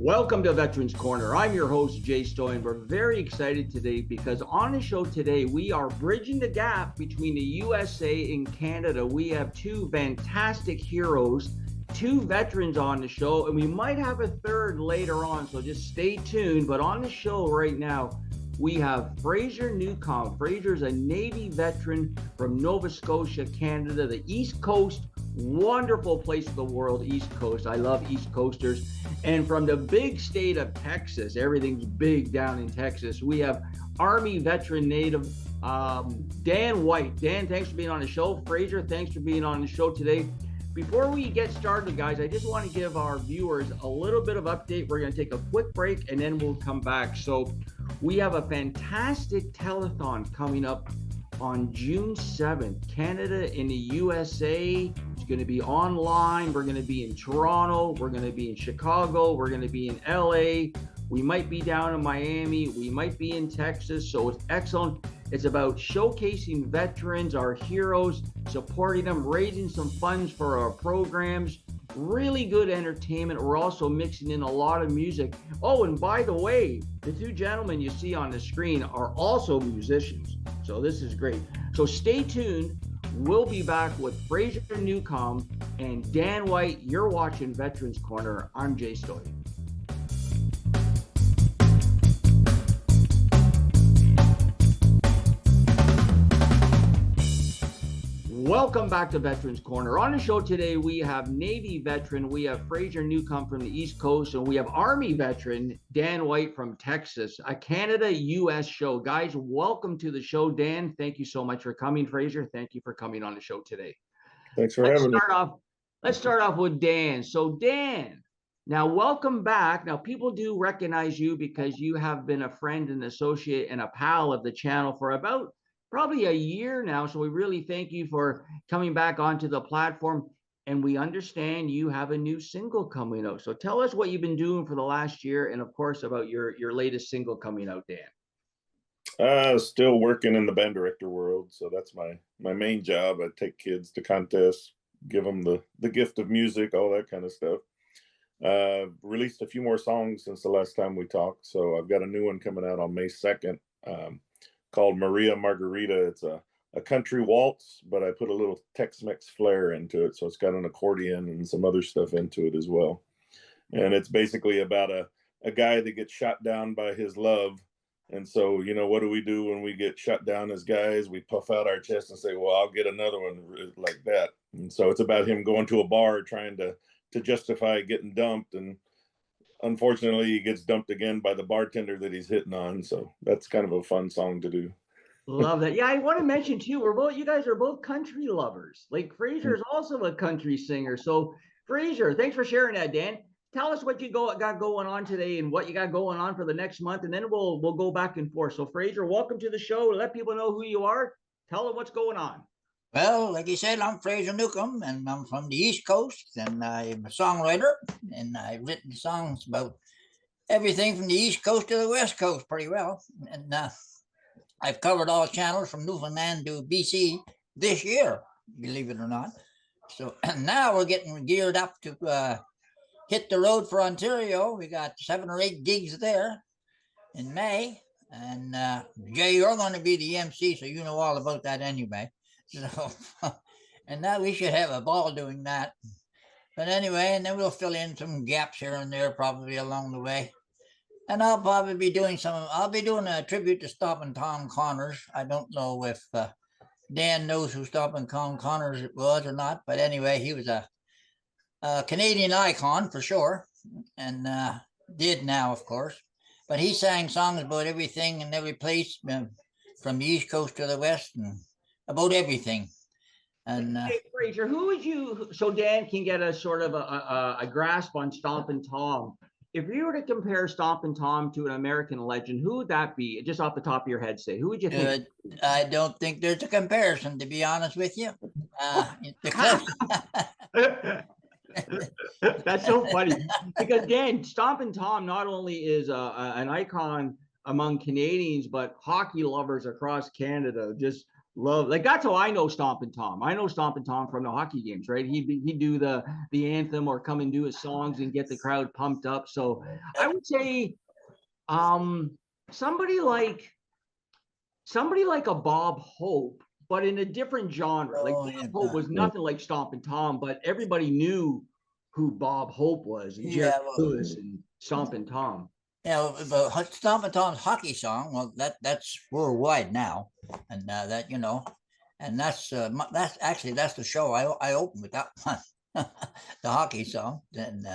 Welcome to Veterans Corner. I'm your host, Jay Stoyan. We're very excited today because on the show today, we are bridging the gap between the USA and Canada. We have two fantastic heroes, two veterans on the show, and we might have a third later on, so just stay tuned. But on the show right now, we have Fraser Newcomb. Fraser's a Navy veteran from Nova Scotia, Canada, the East Coast. Wonderful place of the world, East Coast. I love East Coasters. And from the big state of Texas, everything's big down in Texas, we have Army veteran native Dan White. Dan, thanks for being on the show. Fraser, thanks for being on the show today. Before we get started, guys, I just want to give our viewers a little bit of update. We're going to take a quick break and then we'll come back. So we have a fantastic telethon coming up on June 7th. Canada and the USA is going to be online. We're going to be in Toronto. We're going to be in Chicago. We're going to be in LA. We might be down in Miami. We might be in Texas. So it's excellent. It's about showcasing veterans, our heroes, supporting them, raising some funds for our programs. Really good entertainment. We're also mixing in a lot of music. Oh, and by the way, the two gentlemen you see on the screen are also musicians. So this is great. So stay tuned. We'll be back with Fraser Newcomb and Dan White. You're watching Veterans Corner. I'm Jay Stoyan. Welcome back to Veterans Corner. On the show today, we have Navy veteran, we have Fraser Newcomb from the East Coast, and we have Army veteran, Dan White from Texas, a Canada-US show. Guys, welcome to the show. Dan, thank you so much for coming. Fraser, thank you for coming on the show today. Thanks for having me. Let's start off with Dan. So Dan, now welcome back. Now people do recognize you because you have been a friend and associate and a pal of the channel for about probably a year now. So we really thank you for coming back onto the platform. And we understand you have a new single coming out. So tell us what you've been doing for the last year, and of course about your latest single coming out, Dan. Still working in the band director world. So that's my main job. I take kids to contests, give them the gift of music, all that kind of stuff. Released a few more songs since the last time we talked. So I've got a new one coming out on May 2nd. Called Maria Margarita. It's a country waltz, but I put a little Tex-Mex flair into it. So it's got an accordion and some other stuff into it as well. And it's basically about a guy that gets shot down by his love. And so, you know, what do we do when we get shot down as guys? We puff out our chest and say, well, I'll get another one like that. And so it's about him going to a bar trying to justify getting dumped, and unfortunately, he gets dumped again by the bartender that he's hitting on. So that's kind of a fun song to do. Love that. Yeah, I want to mention too, you guys are both country lovers. Like Fraser is also a country singer. So Fraser, thanks for sharing that, Dan. Tell us what you got going on today and what you got going on for the next month, and then we'll go back and forth. So Fraser, welcome to the show. Let people know who you are. Tell them what's going on. Well, like you said, I'm Fraser Newcomb, and I'm from the East Coast, and I'm a songwriter, and I've written songs about everything from the East Coast to the West Coast pretty well. And I've covered all channels from Newfoundland to BC this year, believe it or not. So now we're getting geared up to hit the road for Ontario. We got 7 or 8 gigs there in May, and Jay, you're going to be the MC, so you know all about that anyway. So, and now we should have a ball doing that. But anyway, and then we'll fill in some gaps here and there probably along the way. And I'll probably be doing I'll be doing a tribute to Stompin' Tom Connors. I don't know if Dan knows who Stompin' Tom Connors was or not, but anyway, he was a Canadian icon for sure, and did now, of course. But he sang songs about everything and every place, from the East Coast to the West, and about everything. And hey, Fraser, who would you, so Dan can get a sort of a grasp on Stompin' Tom. If you were to compare Stompin' Tom to an American legend, who would that be? Just off the top of your head, say, who would you think? I don't think there's a comparison, to be honest with you. That's so funny, because Dan, Stompin' Tom not only is an icon among Canadians, but hockey lovers across Canada just Love, like, that's how I know Stompin' Tom. I know Stompin' Tom from the hockey games, right? He'd do the anthem or come and do his songs and get the crowd pumped up. So I would say um somebody like somebody like a Bob Hope, but in a different genre. Like Oh, Bob yeah. Hope was nothing like Stompin' Tom, but everybody knew who Bob Hope was, and Jerry Yeah, well, Lewis and Stompin' Tom. yeah, the Stompin' Tom's hockey song. Well, that's worldwide now, and that and that's actually that's the show I opened with that one, the hockey song, and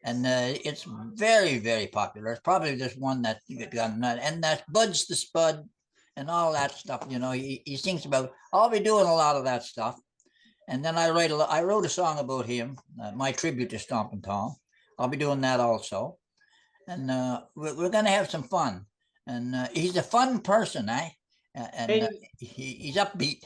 it's very very popular. It's probably just one that and that's Bud's the Spud, and all that stuff. He sings about. I'll be doing a lot of that stuff, and then I wrote a song about him, my tribute to Stompin' Tom. I'll be doing that also, and we're going to have some fun. And he's a fun person, eh? And And he's upbeat.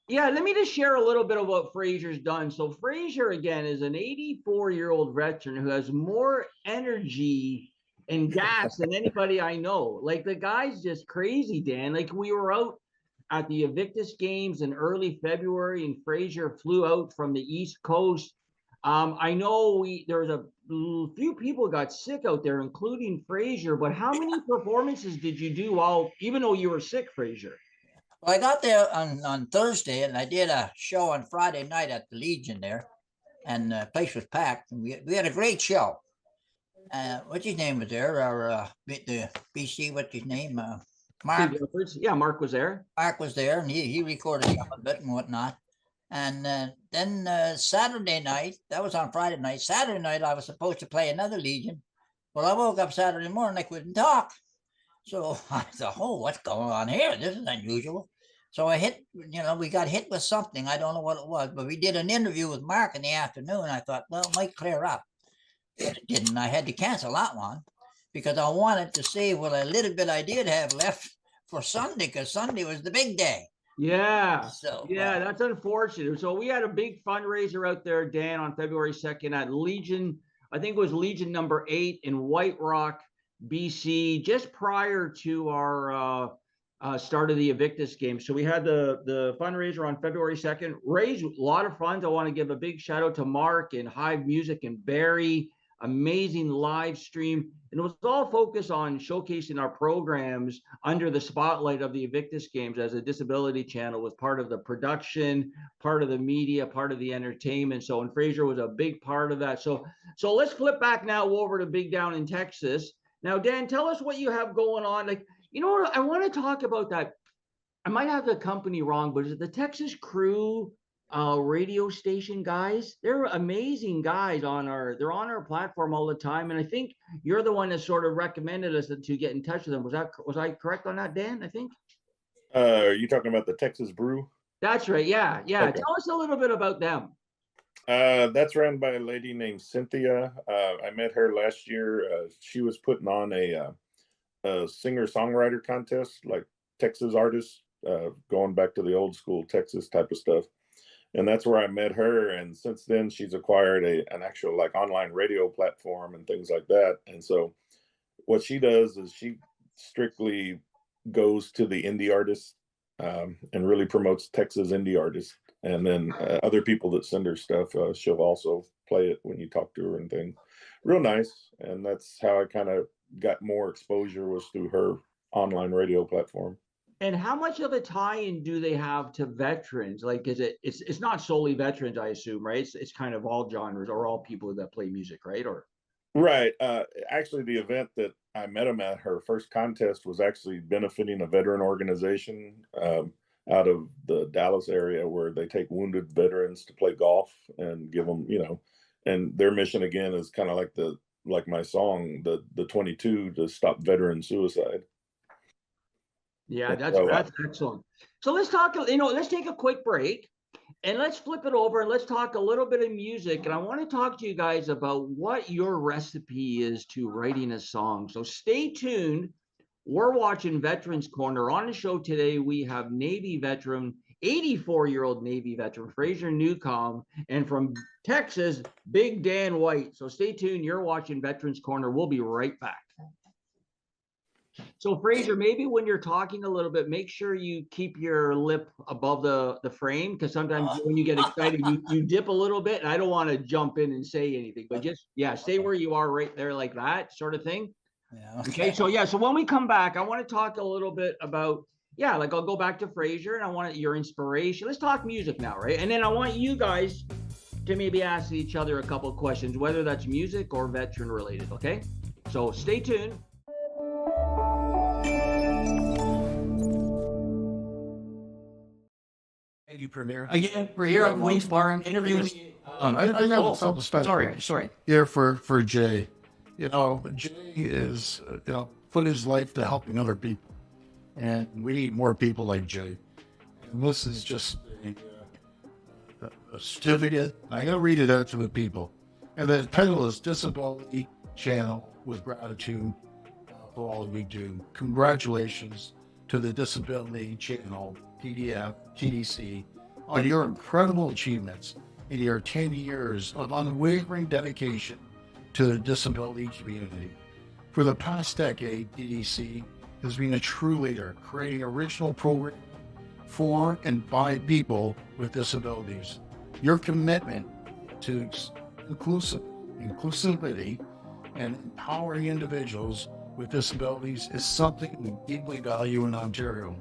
yeah, let me just share a little bit of what Fraser's done. So Fraser, again, is an 84-year-old veteran who has more energy and gas than anybody I know. Like, the guy's just crazy, Dan. Like, we were out at the Invictus Games in early February, and Fraser flew out from the East Coast. I know there was a few people got sick out there, including Fraser. But how many performances did you do even though you were sick, Fraser? Well, I got there on Thursday, and I did a show on Friday night at the Legion there, and the place was packed. And we had a great show. What's his name was there? Our the BC, what's his name? Mark. Steve Edwards. Yeah, Mark was there. Mark was there, and he recorded some of it and whatnot. And then Saturday night, that was on Friday night. Saturday night, I was supposed to play another Legion. Well, I woke up Saturday morning, I couldn't talk. So I thought, oh, what's going on here? This is unusual. So we got hit with something. I don't know what it was, but we did an interview with Mark in the afternoon. I thought, well, it might clear up. But it didn't. I had to cancel that one because I wanted to save what a little bit I did have left for Sunday, because Sunday was the big day. Yeah. So yeah, that's unfortunate. So we had a big fundraiser out there, Dan, on February 2nd at Legion. I think it was Legion number 8 in White Rock, BC, just prior to our start of the Invictus game. So we had the fundraiser on February 2nd. Raised a lot of funds. I want to give a big shout out to Mark and Hive Music and Barry. Amazing live stream. And it was all focused on showcasing our programs under the spotlight of the Invictus Games, as a disability channel was part of the production, part of the media, part of the entertainment. So, and Fraser was a big part of that. So let's flip back now over to Big Down in Texas. Now, Dan, tell us what you have going on. Like, you know what? I want to talk about that. I might have the company wrong, but is it the Texas Crew radio station guys? They're amazing guys they're on our platform all the time. And I think you're the one that sort of recommended us to get in touch with them. Was I correct on that, Dan? I think. Are you talking about the Texas Brew? That's right. Yeah. Okay. Tell us a little bit about them. That's ran by a lady named Cynthia. I met her last year. She was putting on a singer-songwriter contest, like Texas artists, going back to the old school Texas type of stuff. And that's where I met her. And since then, she's acquired an actual like online radio platform and things like that. And so what she does is she strictly goes to the indie artists and really promotes Texas indie artists. And then other people that send her stuff, she'll also play it when you talk to her and things. Real nice. And that's how I kind of got more exposure, was through her online radio platform. And how much of a tie-in do they have to veterans? Like, it's not solely veterans, I assume, right? It's kind of all genres or all people that play music, right? Or right. Actually, the event that I met him at, her first contest, was actually benefiting a veteran organization out of the Dallas area, where they take wounded veterans to play golf and give them, and their mission again is kind of like my song, the 22, to stop veteran suicide. Yeah, that's excellent. So let's talk, let's take a quick break and let's flip it over and let's talk a little bit of music. And I want to talk to you guys about what your recipe is to writing a song. So stay tuned. We're watching Veterans Corner. On the show today, we have Navy veteran, 84-year-old Navy veteran, Fraser Newcomb, and from Texas, Big Dan White. So stay tuned. You're watching Veterans Corner. We'll be right back. So Fraser, maybe when you're talking a little bit, make sure you keep your lip above the frame, because sometimes when you get excited, you dip a little bit. And I don't want to jump in and say anything, but just stay where you are right there like that sort of thing. Yeah. Okay. So so when we come back, I want to talk a little bit about like I'll go back to Fraser and I want your inspiration. Let's talk music now, right? And then I want you guys to maybe ask each other a couple of questions, whether that's music or veteran related. Okay. So stay tuned. Thank you, Premier. Again, we're here at Wings Bar and interviewing. I got something special. Sorry. Here for Jay. You know, Jay is put his life to helping other people, and we need more people like Jay. And this is just a certificate. I'm gonna read it out to the people, and the title is Disability Channel with Gratitude for all we do. Congratulations to the Disability Channel, PDF, TDC, on your incredible achievements in your 10 years of unwavering dedication to the disability community. For the past decade, TDC has been a true leader, creating original programs for and by people with disabilities. Your commitment to inclusivity and empowering individuals with disabilities is something we deeply value in Ontario.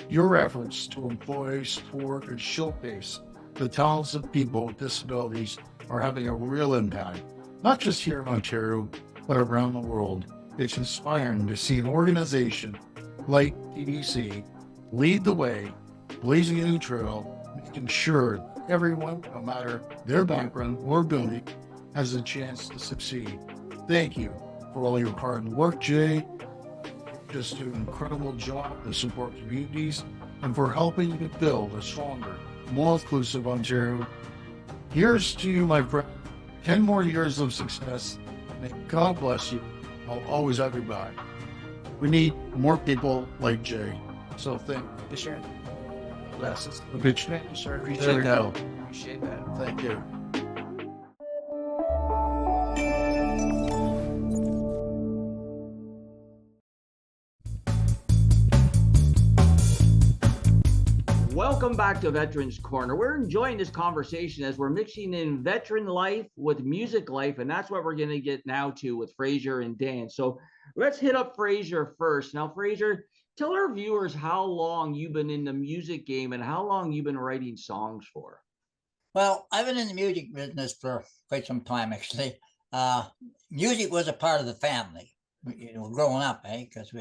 Your efforts to employ, support, and showcase the talents of people with disabilities are having a real impact, not just here in Ontario, but around the world. It's inspiring to see an organization like TDC lead the way, blazing a new trail, making sure everyone, no matter their background or ability, has a chance to succeed. Thank you for all your hard work, Jay. Just do an incredible job to support communities and for helping to build a stronger, more inclusive Ontario. Here's to you, my friend. 10 more years of success. May God bless you. I'll always have your back. We need more people like Jay. So thank you. Sure. Bless. A big thank you, sir. Appreciate that. Thank you. Welcome back to Veterans Corner. We're enjoying this conversation as we're mixing in veteran life with music life, and that's what we're going to get now to with Fraser and Dan. So let's hit up Fraser first. Now, Fraser, tell our viewers how long you've been in the music game and how long you've been writing songs for. Well, I've been in the music business for quite some time, actually. Music was a part of the family, growing up, because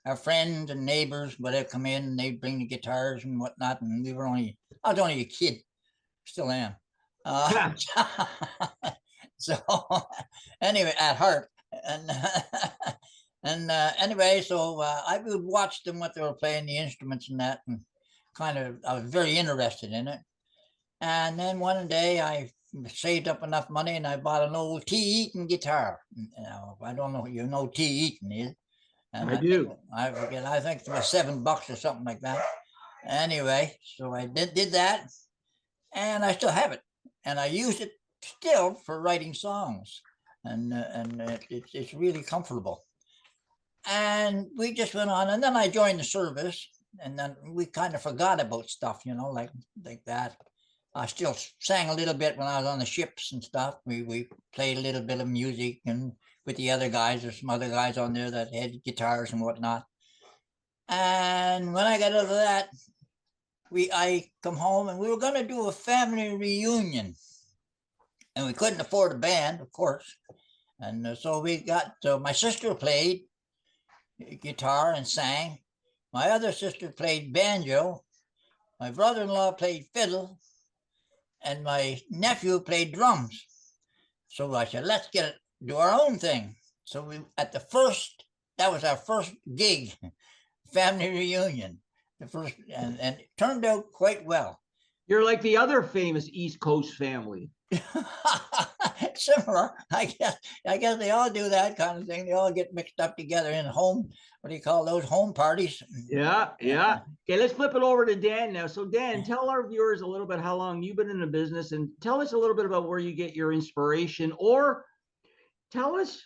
our friends and neighbors, whatever, come in and they'd bring the guitars and whatnot. And I was only a kid, still am. So anyway, at heart. And anyway, so I would watch them, what they were playing, the instruments and that, and I was very interested in it. And then one day I saved up enough money and I bought an old T. Eaton guitar. I don't know if you know T. Eaton is. And I do. I forget. I think it was $7 or something like that. Anyway, so I did that, and I still have it, and I use it still for writing songs, and it's really comfortable. And we just went on, and then I joined the service, and then we kind of forgot about stuff, like that. I still sang a little bit when I was on the ships and stuff. We played a little bit of music and with the other guys. There's some other guys on there that had guitars and whatnot. And when I got out of that, I come home and we were going to do a family reunion. And we couldn't afford a band, of course. And so we got, my sister played guitar and sang. My other sister played banjo. My brother-in-law played fiddle. And my nephew played drums. So I said, let's do our own thing. So that was our first gig, family reunion. The first, and it turned out quite well. You're like the other famous East Coast family. Similar, I guess they all do that kind of thing. They all get mixed up together in home. What do you call those, home parties? Yeah. Okay, let's flip it over to Dan now. So Dan, tell our viewers a little bit how long you've been in the business, and tell us a little bit about where you get your inspiration, or tell us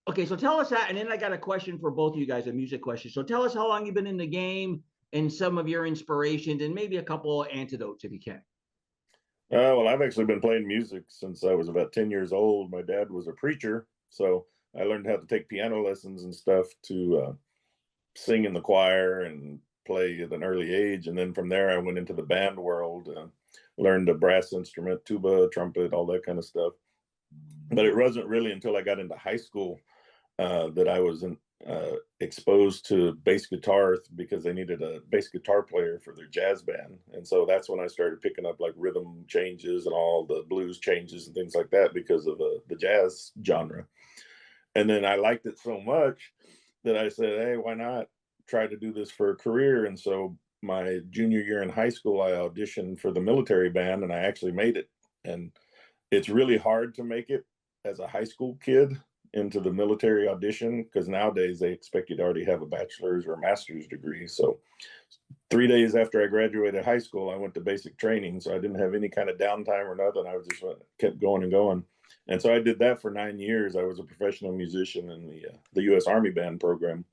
Okay, so tell us that, and then I got a question for both of you guys, a music question. So tell us how long you've been in the game and some of your inspirations, and maybe a couple of antidotes if you can. Well, I've actually been playing music since I was about 10 years old. My dad was a preacher, so I learned how to take piano lessons and stuff to sing in the choir and play at an early age. And then from there, I went into the band world, learned a brass instrument, tuba, trumpet, all that kind of stuff. But it wasn't really until I got into high school that I was exposed to bass guitar because they needed a bass guitar player for their jazz band. And so that's when I started picking up like rhythm changes and all the blues changes and things like that because of the jazz genre. And then I liked it so much that I said, hey, why not try to do this for a career? And so my junior year in high school, I auditioned for the military band and I actually made it. And it's really hard to make it as a high school kid into the military audition because nowadays they expect you to already have a bachelor's or a master's degree. So 3 days after I graduated high school, I went to basic training. So I didn't have any kind of downtime or nothing. I was just kept going and going. And so I did that for 9 years. I was a professional musician in the U.S. Army band program.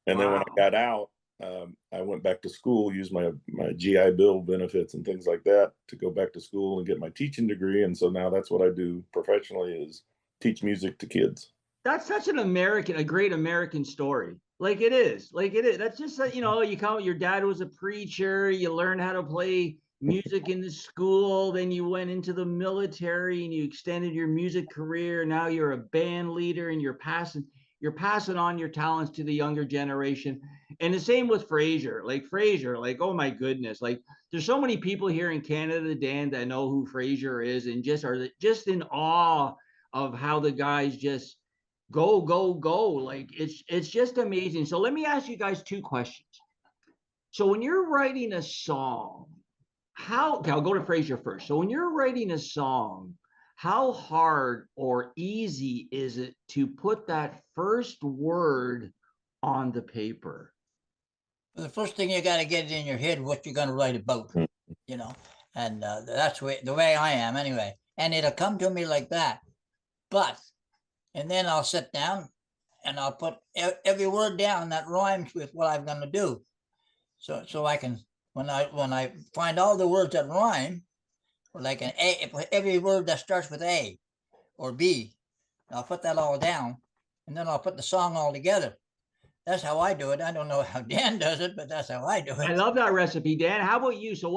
And then when I got out, I went back to school, used my GI Bill benefits and things like that to go back to school and get my teaching degree. And so now that's what I do professionally is teach music to kids. That's such a great American story. Like it is. That's just you know, you come. Your dad was a preacher. You learned how to play music in the school. Then you went into the military and you extended your music career. Now you're a band leader and you're passing on your talents to the younger generation. And the same with Fraser. Like oh my goodness, like there's so many people here in Canada, Dan, that know who Fraser is and just are just in awe of how the guys just go. Like it's just amazing. So let me ask you guys two questions. So when you're writing a song, okay, I'll go to Fraser first. So when you're writing a song, how hard or easy is it to put that first word on the paper? The first thing you got to get it in your head what you're going to write about, you know, and that's the way I am anyway. And it'll come to me like that. And then I'll sit down and I'll put every word down that rhymes with what I'm going to do. So I can, when I find all the words that rhyme, like an A, every word that starts with A or B, I'll put that all down and then I'll put the song all together. That's how I do it. I don't know how Dan does it, but that's how I do it. I love that recipe, Dan. How about you? So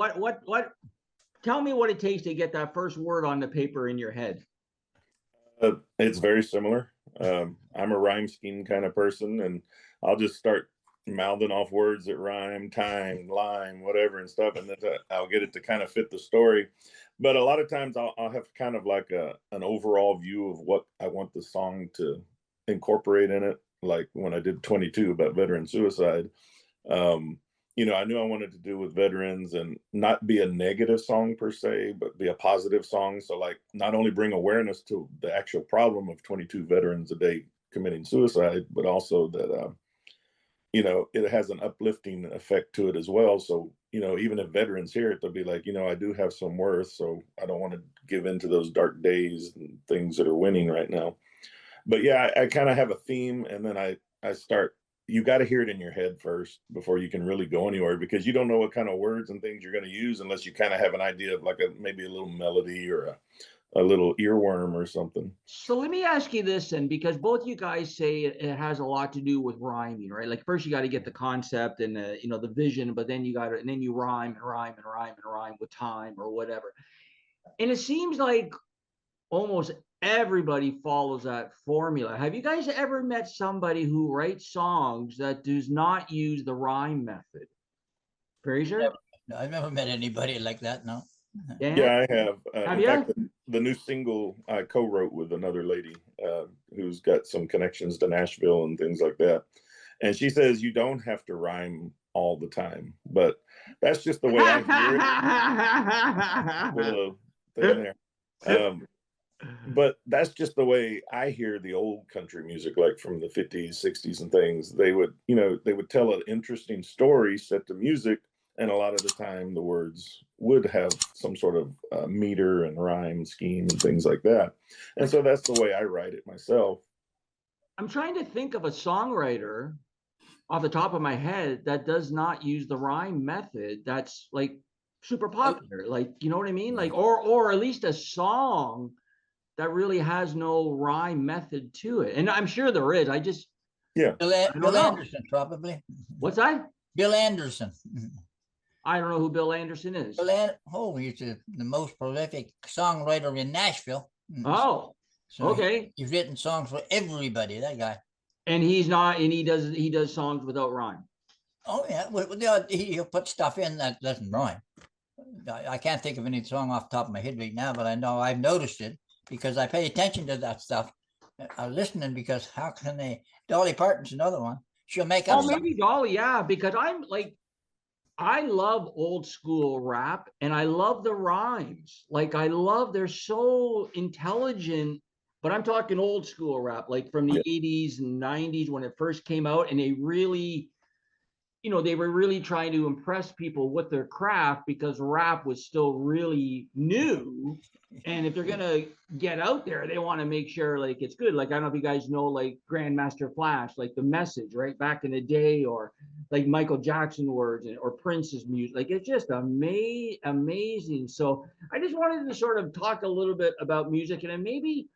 tell me what it takes to get that first word on the paper in your head. It's very similar. I'm a rhyme scheme kind of person, and I'll just start mouthing off words that rhyme, time, lime, whatever, and stuff, and then I'll get it to kind of fit the story. But a lot of times I'll have kind of like an overall view of what I want the song to incorporate in it. Like when I did 22 about veteran suicide, you know, I knew I wanted to do with veterans and not be a negative song per se, but be a positive song. So like not only bring awareness to the actual problem of 22 veterans a day committing suicide, but also that, you know, it has an uplifting effect to it as well. So, you know, even if veterans hear it, they'll be like, you know, I do have some worth. So I don't want to give in to those dark days and things that are winning right now. But yeah, I kind of have a theme, and then I start. You got to hear it in your head first before you can really go anywhere, because you don't know what kind of words and things you're going to use unless you kind of have an idea of like maybe a little melody or a little earworm or something. So let me ask you this then, because both you guys say it has a lot to do with rhyming, right? Like first you got to get the concept and you know, the vision, but then and then you rhyme with time or whatever. And it seems like almost everybody follows that formula. Have you guys ever met somebody who writes songs that does not use the rhyme method? Fraser? I've never met anybody like that. No. Dan? Yeah, I have. Have In you? fact, the new single I co-wrote with another lady who's got some connections to Nashville and things like that. And she says you don't have to rhyme all the time, but that's just the way I hear it. Thing there. But that's just the way I hear the old country music, like from the 50s, 60s and things. They would, you know, they would tell an interesting story set to music. And a lot of the time the words would have some sort of meter and rhyme scheme and things like that. And so that's the way I write it myself. I'm trying to think of a songwriter off the top of my head that does not use the rhyme method that's like super popular. Like, you know what I mean? Like, or at least a song that really has no rhyme method to it. And I'm sure there is. I just, Yeah. I Bill don't know. Anderson, probably. What's that? Bill Anderson. I don't know who Bill Anderson is. He's the most prolific songwriter in Nashville. Oh, So okay. he's written songs for everybody, that guy. And he's not, and he does songs without rhyme. Oh, yeah. He'll put stuff in that doesn't rhyme. I can't think of any song off the top of my head right now, but I know I've noticed it because I pay attention to that stuff. I'm listening because how can they? Dolly Parton's another one. She'll make up. Oh, maybe Dolly, yeah, because I'm like, I love old school rap and I love the rhymes. Like they're so intelligent, but I'm talking old school rap, like from the 80s and 90s when it first came out, and they really, they were really trying to impress people with their craft because rap was still really new. And if they're gonna get out there, they want to make sure like it's good. Like I don't know if you guys know like Grandmaster Flash, like The Message, right back in the day, or like Michael Jackson words or Prince's music. Like it's just amazing. So I just wanted to sort of talk a little bit about music, and then maybe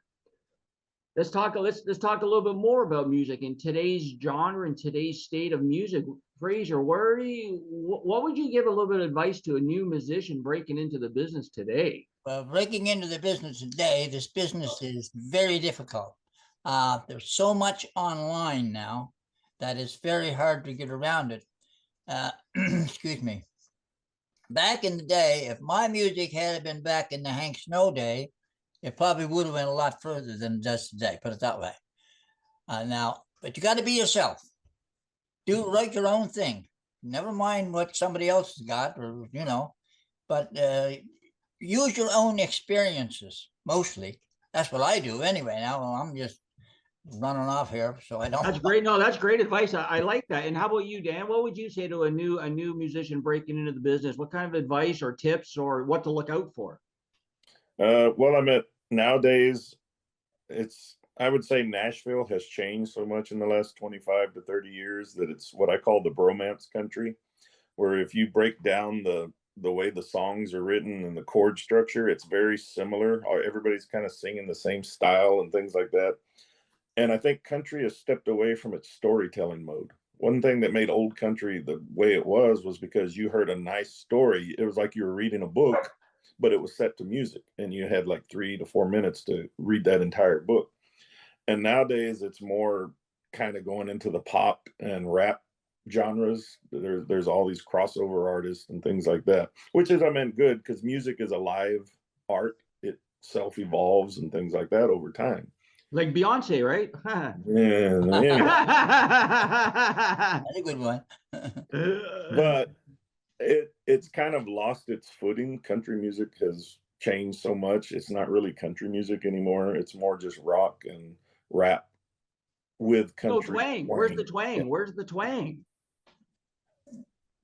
let's talk a little bit more about music in today's genre and today's state of music. Fraser, what would you give a little bit of advice to a new musician breaking into the business today? Well, breaking into the business today, this business is very difficult. There's so much online now that it's very hard to get around it. Excuse me. Back in the day, if my music had been back in the Hank Snow day, it probably would have went a lot further than it does today, put it that way. But you got to be yourself. Write your own thing. Never mind what somebody else has got, or but use your own experiences mostly. That's what I do anyway. Now I'm just running off here, so I don't. That's great. No, that's great advice. I like that. And how about you, Dan? What would you say to a new musician breaking into the business? What kind of advice or tips or what to look out for? Well, I mean, nowadays I would say Nashville has changed so much in the last 25 to 30 years that it's what I call the bromance country, where if you break down the way the songs are written and the chord structure, it's very similar. Everybody's kind of singing the same style and things like that. And I think country has stepped away from its storytelling mode. One thing that made old country the way it was because you heard a nice story. It was like you were reading a book, but it was set to music, and you had like 3 to 4 minutes to read that entire book. And nowadays it's more kind of going into the pop and rap genres. There's all these crossover artists and things like that, which is, I mean, good because music is a live art. It self-evolves and things like that over time. Like Beyonce, right? Yeah. That's a good one. But it's kind of lost its footing. Country music has changed so much. It's not really country music anymore. It's more just rock and rap with country. No twang. Where's the twang? Yeah. Where's the twang?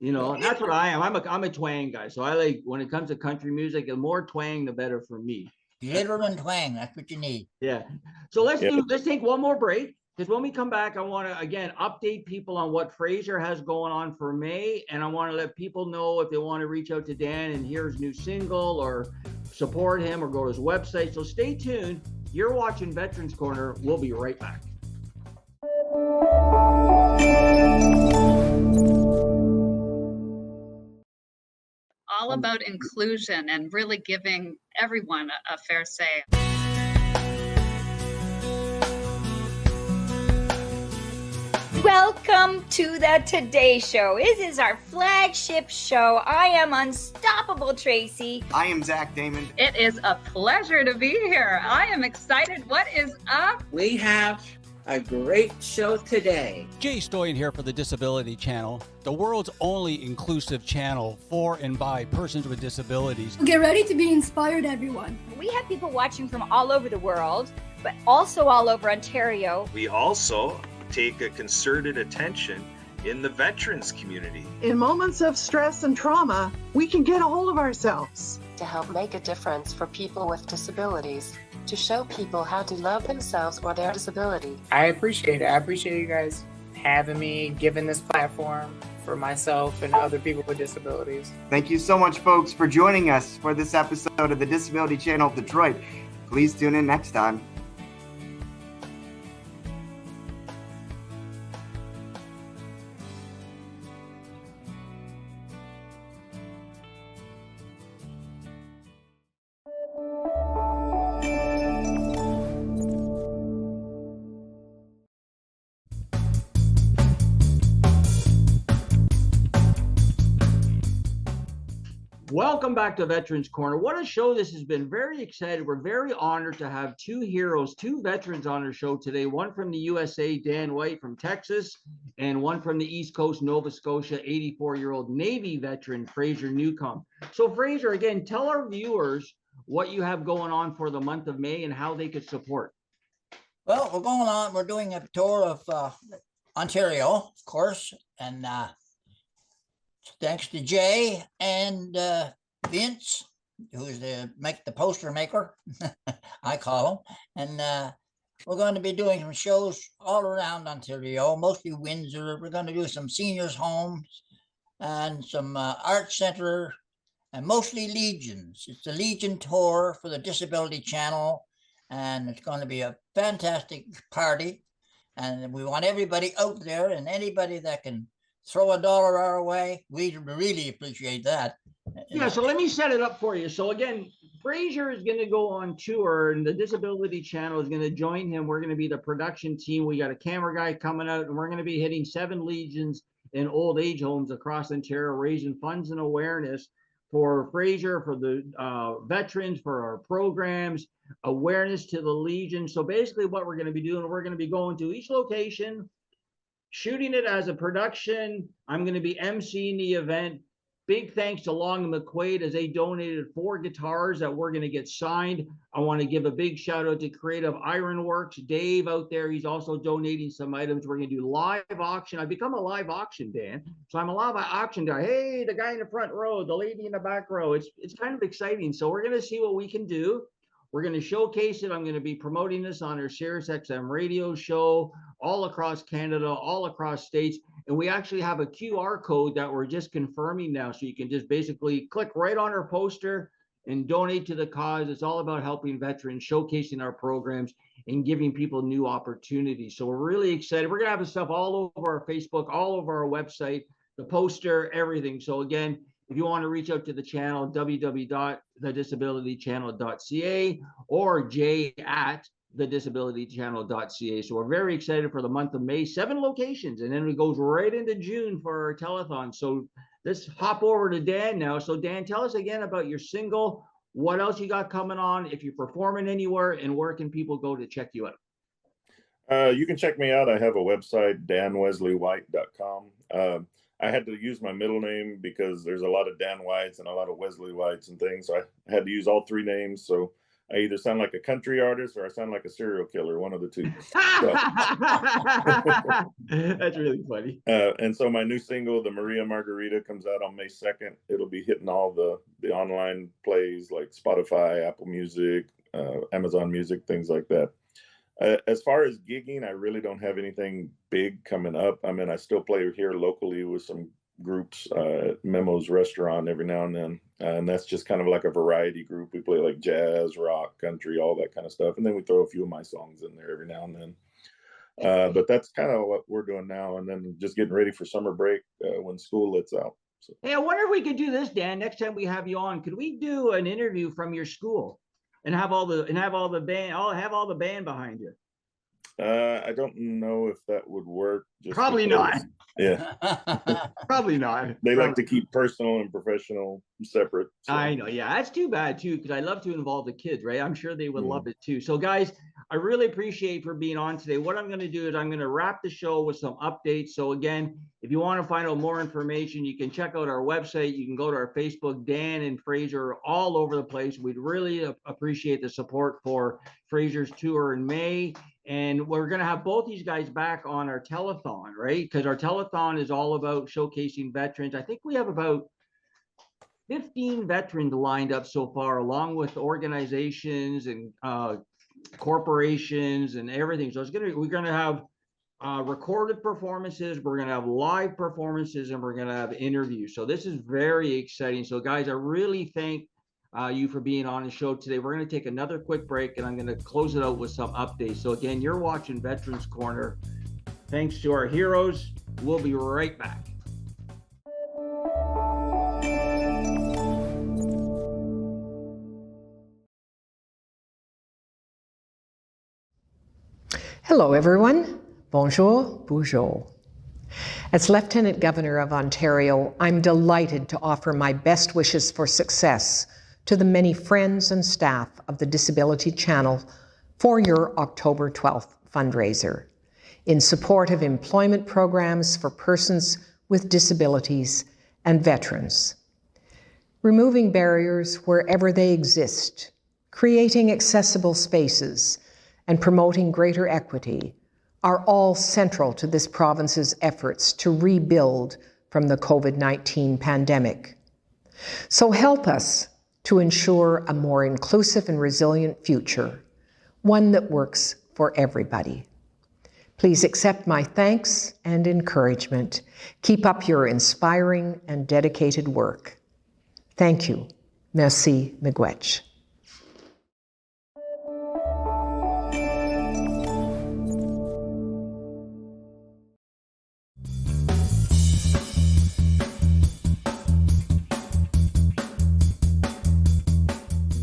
That's what I am. I'm a twang guy. So I like, when it comes to country music, the more twang, the better for me. Glitter and twang. That's what you need. Yeah. So let's take one more break, because when we come back, I want to again update people on what Fraser has going on for May, and I want to let people know if they want to reach out to Dan and hear his new single or support him or go to his website. So stay tuned. You're watching Veterans Corner. We'll be right back. All about inclusion and really giving everyone a fair say. Welcome to the Today Show. This is our flagship show. I am Unstoppable Tracy. I am Zach Damon. It is a pleasure to be here. I am excited. What is up? We have a great show today. Jay Stoyan here for the Disability Channel, the world's only inclusive channel for and by persons with disabilities. Get ready to be inspired, everyone. We have people watching from all over the world, but also all over Ontario. We also take a concerted attention in the veterans community. In moments of stress and trauma, we can get a hold of ourselves. to help make a difference for people with disabilities, to show people how to love themselves or their disability. I appreciate it. I appreciate you guys having me, giving this platform for myself and other people with disabilities. Thank you so much, folks, for joining us for this episode of the Disability Channel of Detroit. Please tune in next time. Welcome back to Veterans Corner. What a show this has been. Very excited. We're very honored to have two heroes, two veterans on our show today. One from the USA, Dan White from Texas, and one from the East Coast, Nova Scotia, 84-year-old Navy veteran, Fraser Newcomb. So Fraser, again, tell our viewers what you have going on for the month of May and how they could support. Well, we're doing a tour of Ontario, of course, and thanks to Jay and Vince, who's make the poster maker, I call him. And we're going to be doing some shows all around Ontario, mostly Windsor. We're going to do some seniors' homes and some art center, and mostly Legions. It's the Legion tour for the Disability Channel, and it's going to be a fantastic party. And we want everybody out there, and anybody that can throw $1 our way, we really appreciate that. Yeah, so let me set it up for you. So again, Fraser is going to go on tour, and the Disability Channel is going to join him. We're going to be the production team. We got a camera guy coming out, and we're going to be hitting 7 Legions in old age homes across Ontario, raising funds and awareness for Fraser, for the veterans, for our programs, awareness to the Legion. So basically what we're going to be doing, we're going to be going to each location, shooting it as a production. I'm going to be emceeing the event. Big thanks to Long and McQuaid as they donated 4 guitars that we're going to get signed. I want to give a big shout out to Creative Ironworks. Dave out there, he's also donating some items. We're going to do live auction. I've become a live auction, Dan. So I'm a live auction guy. Hey, the guy in the front row, the lady in the back row. It's kind of exciting. So we're going to see what we can do. We're going to showcase it. I'm going to be promoting this on our Sirius XM radio show all across Canada, all across states. And we actually have a QR code that we're just confirming now. So you can just basically click right on our poster and donate to the cause. It's all about helping veterans, showcasing our programs, and giving people new opportunities. So we're really excited. We're going to have this stuff all over our Facebook, all over our website, the poster, everything. So again, if you want to reach out to the channel, www.thedisabilitychannel.ca or j@thedisabilitychannel.ca. So we're very excited for the month of May, 7 locations, and then it goes right into June for our telethon. So let's hop over to Dan now. So Dan, tell us again about your single, what else you got coming on, if you're performing anywhere, and where can people go to check you out? You can check me out. I have a website, danwesleywhite.com. I had to use my middle name because there's a lot of Dan Whites and a lot of Wesley Whites and things. So I had to use all 3 names. So I either sound like a country artist or I sound like a serial killer, one of the 2. That's really funny. And so my new single, The Maria Margarita, comes out on May 2nd. It'll be hitting all the online plays like Spotify, Apple Music, Amazon Music, things like that. As far as gigging, I really don't have anything big coming up. I mean, I still play here locally with some groups at Memo's Restaurant every now and then. And that's just kind of like a variety group. We play like jazz, rock, country, all that kind of stuff. And then we throw a few of my songs in there every now and then. But that's kind of what we're doing now. And then just getting ready for summer break when school lets out. So. Hey, I wonder if we could do this, Dan. Next time we have you on, could we do an interview from your school? And have all the band behind you. I don't know if that would work. Probably not. Yeah. Probably not. They like to keep personal and professional separate. So. I know. Yeah, that's too bad too, because I love to involve the kids, right? I'm sure they would love it too. So guys, I really appreciate for being on today. What I'm going to do is I'm going to wrap the show with some updates. So again, if you want to find out more information, you can check out our website. You can go to our Facebook. Dan and Fraser are all over the place. We'd really appreciate the support for Fraser's tour in May. And we're going to have both these guys back on our telethon, right? Because our telethon is all about showcasing veterans. I think we have about 15 veterans lined up so far, along with organizations and corporations and everything. So we're gonna have recorded performances, we're gonna have live performances, and we're gonna have interviews. So this is very exciting. So guys, I really thank you for being on the show today. We're gonna take another quick break, and I'm gonna close it out with some updates. So again, you're watching Veterans Corner. Thanks to our heroes. We'll be right back. Hello, everyone. Bonjour, bonjour. As Lieutenant Governor of Ontario, I'm delighted to offer my best wishes for success to the many friends and staff of the Disability Channel for your October 12th fundraiser in support of employment programs for persons with disabilities and veterans. Removing barriers wherever they exist, creating accessible spaces, and promoting greater equity are all central to this province's efforts to rebuild from the COVID-19 pandemic. So help us to ensure a more inclusive and resilient future, one that works for everybody. Please accept my thanks and encouragement. Keep up your inspiring and dedicated work. Thank you. Merci, miigwech.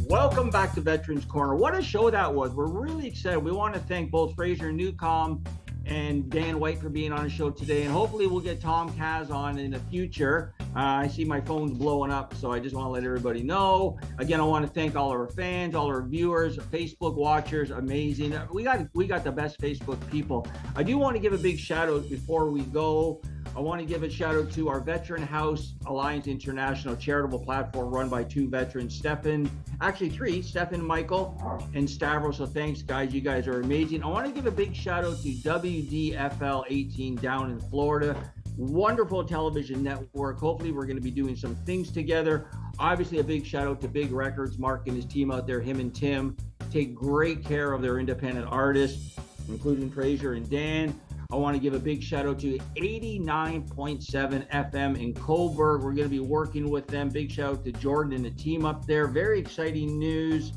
Welcome back to Veterans Corner. What a show that was. We're really excited. We want to thank both Fraser Newcomb and Dan White for being on the show today. And hopefully we'll get Tom Kaz on in the future. I see my phone's blowing up, so I just want to let everybody know. Again, I want to thank all our fans, all our viewers, Facebook watchers. Amazing. We got the best Facebook people. I do want to give a big shout out before we go. I want to give a shout out to our Veteran House Alliance International charitable platform run by two veterans, three, Stefan, Michael, and Stavros. So thanks, guys. You guys are amazing. I want to give a big shout out to WDFL 18 down in Florida. Wonderful television network. Hopefully we're going to be doing some things together. Obviously a big shout out to Big Records, Mark and his team out there, him and Tim, take great care of their independent artists, including Fraser and Dan. I want to give a big shout out to 89.7 FM in Coburg. We're going to be working with them. Big shout out to Jordan and the team up there. Very exciting news.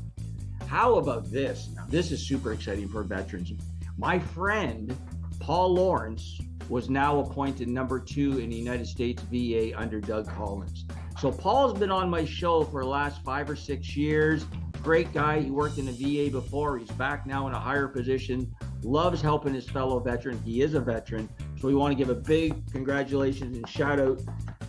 How about this? Now, this is super exciting for veterans. My friend, Paul Lawrence, was now appointed number 2 in the United States VA under Doug Collins. So Paul's been on my show for the last 5 or 6 years. Great guy. He worked in the VA before. He's back now in a higher position. Loves helping his fellow veteran. He is a veteran. So we want to give a big congratulations and shout out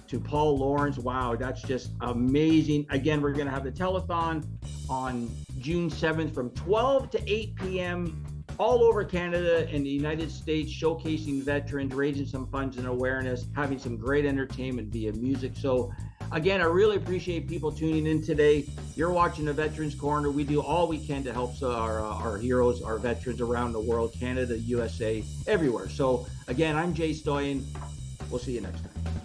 to Paul Lawrence. Wow, that's just amazing. Again, we're going to have the telethon on June 7th from 12 to 8 p.m. all over Canada and the United States, showcasing veterans, raising some funds and awareness, having some great entertainment via music. So again, I really appreciate people tuning in today. You're watching the Veterans Corner. We do all we can to help our heroes, our veterans around the world, Canada, USA, everywhere. So again, I'm Jay Stoyan. We'll see you next time.